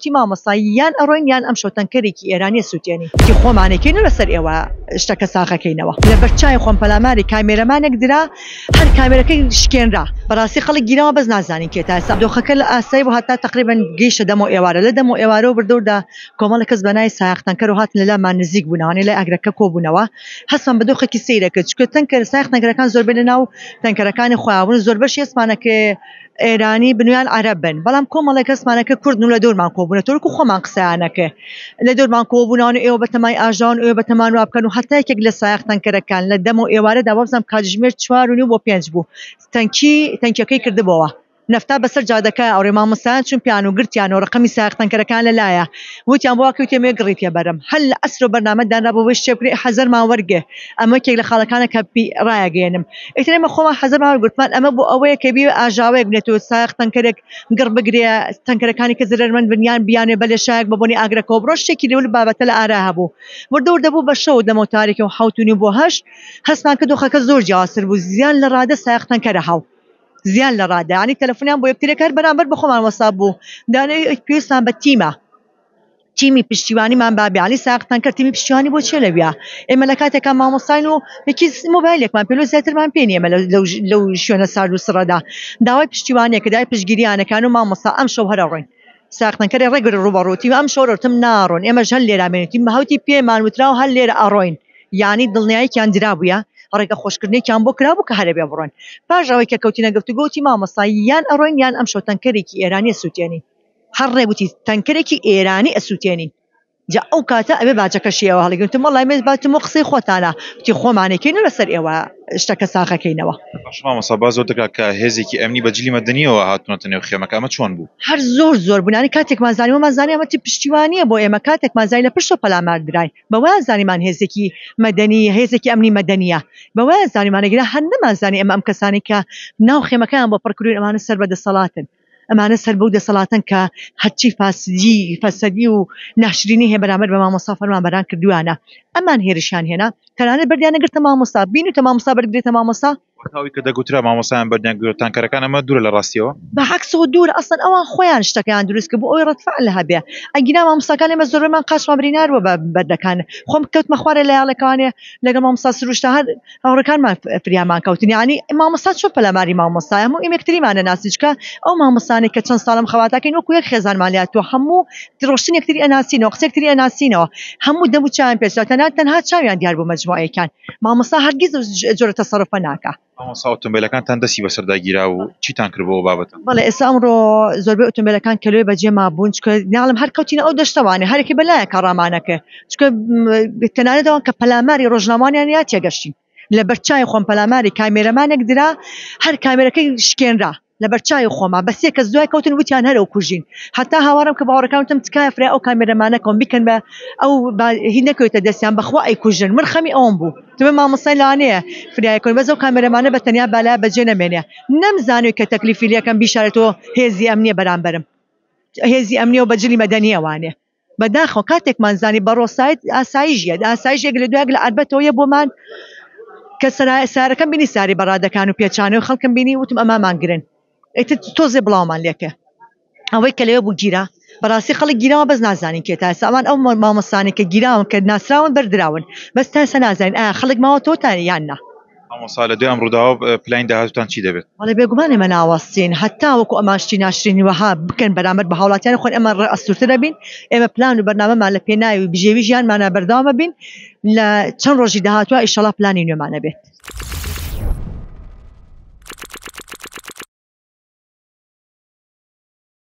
وتی مامۆستا یان ئەڕۆین یان ئەم شەو تەنکەرێکی ئێرانی سووتێنی تی خۆمانێکین و لەسەر ئێوە شتەکە ساغەکەینەوە لە بەرچای خۆم پەلاماری کامێرەمانێک درا هەر کامێرەکەی شکێنرا بەڕاستی خەڵک گیرەوە بەس نازانین کێ تا ئێستا دۆخەکە لە ئاسایی بۆ هەتا تقریبا گەیشتە دەمەوە ئێوارە لە دەمەوە ئێوارە و بردووردا کۆمەڵە کەس بەنای سایق تەنکەر و هاتن لەلامان نزیک بوونەوە لای ئاگرەکە کۆبوونەوە هەستمان بە دۆخێکی سەیرەکرد چکە تەنکەر سایق تەنکەرەکان زۆربەی لەناو تەنکەرەکانی خۆیاون زۆر بەشی ئێسمانەکە ئێرانی بنویان عەرەب بن بەڵام کۆمەڵێک کەسمانەکە کورد و لە دۆرمان کۆبوونە تۆرک و خۆمان قسەیانەکە لە دۆرمان کۆبوونەوە ئێوە بەتەمای ئاژاون ئێوە بەتەمان وا بکەن و هەتا یەکێک لە سایق تەنکەرەکان لە دەمەوە ئێوارەدا وەبزانم کاتژمێر 4:30 بۆ 5 بوو تەنکیەکەی کردبەوە نفتا بەسەر جادەکە ئەوڕێ مامۆستایان چون پیان و گرتیان و ڕقەمی سایق تەنکەرەکان لەلایە وتیان بۆ واکەوتێ مێ گڕیتێ بەرم هەل لە ئەسر و بەرنامەدانرا بۆ شتێ بکرێ حەزەرمان وەرگێ ئەمە یەکێک لە خاڵەکانە کە ڕایەگەێنم ئیتر ئێمە خۆمان حەزەرمان وەرگرتمان ئەمە بۆ ئەوەیە کە بێ ئاژاوەیەک بنێتەوە سایق تەنکەرێک گڕ بگرێ تەنکەرەکانی کە زەرمەند بنیان بیانێ بە لێشایەک بە بۆنی ئاگرەکەەوە بڕۆ شتێکی لەول بابەتە لە ئارا هەبوو وردەور دەبوو بە شەو دەمەوە تاریکە و 7:30 بۆ 8 هەستمان کە دۆخەکە زۆر جیاوازتر بوو زیان لە ڕادە سایق تەنکەرە هاو زیان لە ڕادە ینی تەلەفۆنیان بۆ یەکترێک هەر بەرامبەر بە خۆمان وەساب بوو دانەی پێویستمان بە تیمی پشتیوانیمان بابێ علی سایق تەنکەر تیمی پشتیوانی بۆ چێ لەویا ئێمە لە کاتێکا مامۆستاین و یەکی مۆبایلێکمان پێلۆ زیاترمان پێ نیە لەو شوێنە سارد و سڕەدا داوای پشتیوانیەکە دای پشتگیریانەکان و مامۆستا ئەم شەو هەر ئەڕۆین سایق تەنکەری ڕێگر ڕوبەڕووتی ئەم شەو ڕۆتم ناڕۆن ئێمەش هەر لێرە بێنێتیم بەهاوتی پێمان وترا و هەر لێرە ئەڕۆین یعنی دڵنیاییان درابووە ڕێگە خۆشکردنێکیان بۆ کرابوو کە هەرێ بێ بڕۆن پاش ئەوەی کە کەوتینە گفتوگۆتی مامۆستا یان ئەڕۆین یان ئەم شەو تەنکەرێکی ئێرانی ئەسووتێنی هەر ڕێگوتی تەنکەرێکی ئێرانی ئەسووتێنی جا ئەو کاتە ئەبێ باجەکەشیەوە هەڵگرتم وەڵای مێز باتم و قسەی خۆتانە وتی خۆمانێکین و لەسەر ئێوە شتەکە ساغەکەینەوە مامۆستا باز زۆر دەکات کە هێزێکی ئەمنی بەجلی مەدەنیەوە هاتوونەتە نێو خێمەکە ئەمە چۆن بوو هەر زۆر بوونانی کاتێکمان زانیوە زانی ئەمە پشتیوانیە بۆ ئێمە کاتێکمان زانی لە پشت و پەلامار درای بەوەیان زانیمان هێزێکی مەدەنی هێزێکی ئەمنی مەدەنیە بەوەیان زانیمانەگرا هەر نەمانزانی ئەمە ئەم کەسانی کە ناو خێمەکەیان بۆ پڕکردوین ئەمانە سەر بەدەسەڵاتن ئەمانە سەر بەو دەسەڵاتن کە هەرچی فەسەدی و ناشرینی هەیە بەرامبەر بە مامۆستا فەرمانبەران کردووانە ئەمان هێرشیان هێنا تەنانەت بەردیان نەگرتە مامۆستا بینیتە مامۆستا بەرگرێتە مامۆستا وەکاوی کە دەگوترا مامۆستایان بەردیان گرت تانکەرەکان ئەمە دوورە لە ڕاستیەوە بەعەکسەوە دوورە ئەسڵەن ئەوان خۆیان شتەکەیان دروست کرد بۆ ئەوەی ڕەتفعل هەبێ ئەگینا مامۆستاکان ئێمە زۆربەیمان قاچمان برینارەوە بە بەردەکان خۆم کەوتمە خوارێ لەیاڵەکانێ لەگەڵ مامۆستا سروشتا هەر هاوڕەکانمان فریامان کەوتن یعنی مامۆستا چۆن پەلاماری مامۆستایە هەموو ئێمە یەکتریمانە ناسی چکە ئەو مامۆستانێک کە چەند ساڵم خەواتاکەین وەکو یەک خێزانمان لاتووە هەموو ڕۆشتن یەکتری ئەناسینەوە قسە یەکتری ئەناسینەوە هەموو دەم و چاویان پێچوە تەنها چاویان دیار بوو مەجموعەکان مامۆستا هەرگیز جۆرە تەسەڕوفە ناکا مامۆستا ئۆتۆمبیلەکانتان دەستی بەسەرداگیرا و چیتان کرد بۆ بابەتە بەڵێ ئێستا ئەمڕۆ زۆربەی ئۆتۆمبیلەکان کەلوێ بەجێما بوون چکە ناڵم هەر کەوتینە ئەو دەشتەوانێ هەرێکی بەلایە کە ڕامانەکە چکە تەنانەتەوە کە پەلاماری ڕۆژنامانیان یا تێگەشتین لە بەرچای خۆم پەلاماری کامێرەمانێک درا هەر کامێرەکەی شکێنرا لە بەرچای خۆما بەسێ کەس دوای کەوتن وتیان هەرە و کوژین هەتا هاوارم کە باوەڕەکان وتم تکایە فرای ئەو کامێرەمانەکەم بیکەن بە ئەو هی نەکەوێتە دەستیان بەخوا ئەی کوژن من خەمی ئەوم بوو تبێ مامۆستای لانەیە فریایکۆن بەس ئەو کامێرەمانە بە تەنیا بالا بەجێ نەمێنێ نەمزانوی کە تەکلیفی لێکم بیشارێتەوە هێزی ئەمنیە بەرامبەرم هێزی ئەمنیە و بەجلی مەدەنیە وانێ بەداخەوە کاتێکمان زانی بەڕۆسایت ئاسایشێک لە دوایک لە ئەربەتەوەیە بۆمان کە سارەکەم بینی ساری بەڕادەکان و پێچانە و خەڵکم بینی وتم ئەمامان گرن ئیتر تۆزێ بڵاومان لێکە ئەوەی کە لەوێ بوو گیرا بەڕاستی خەڵک گیراوە بەس نازانین کێ تا ئێستا ئەوان ئەو مامۆستانی کە گیراون کە ناسراون بەردراون بەس تا ئێستا نازانین ئایا خەڵک ماوە تۆتان یان نا مامۆستا لە دوای ئەم ڕووداوە پلانی داهاتووتان چی دەبێت وەڵێ بێگومان ئێمە ناوەستین هەتا وەکو ئەماشتی ناشرینی وەها بکەن بەرامبەر بە هاوڵاتیان خۆن ئێمە ئەستوورتر دەبین ئێمە پلان و بەرنامەمان لە پێناوی بژێوی ژیانمانە بەردەوامە بین لە چەند ڕۆژی داهاتووە ئیشەڵا پلانی نوێمانە بێت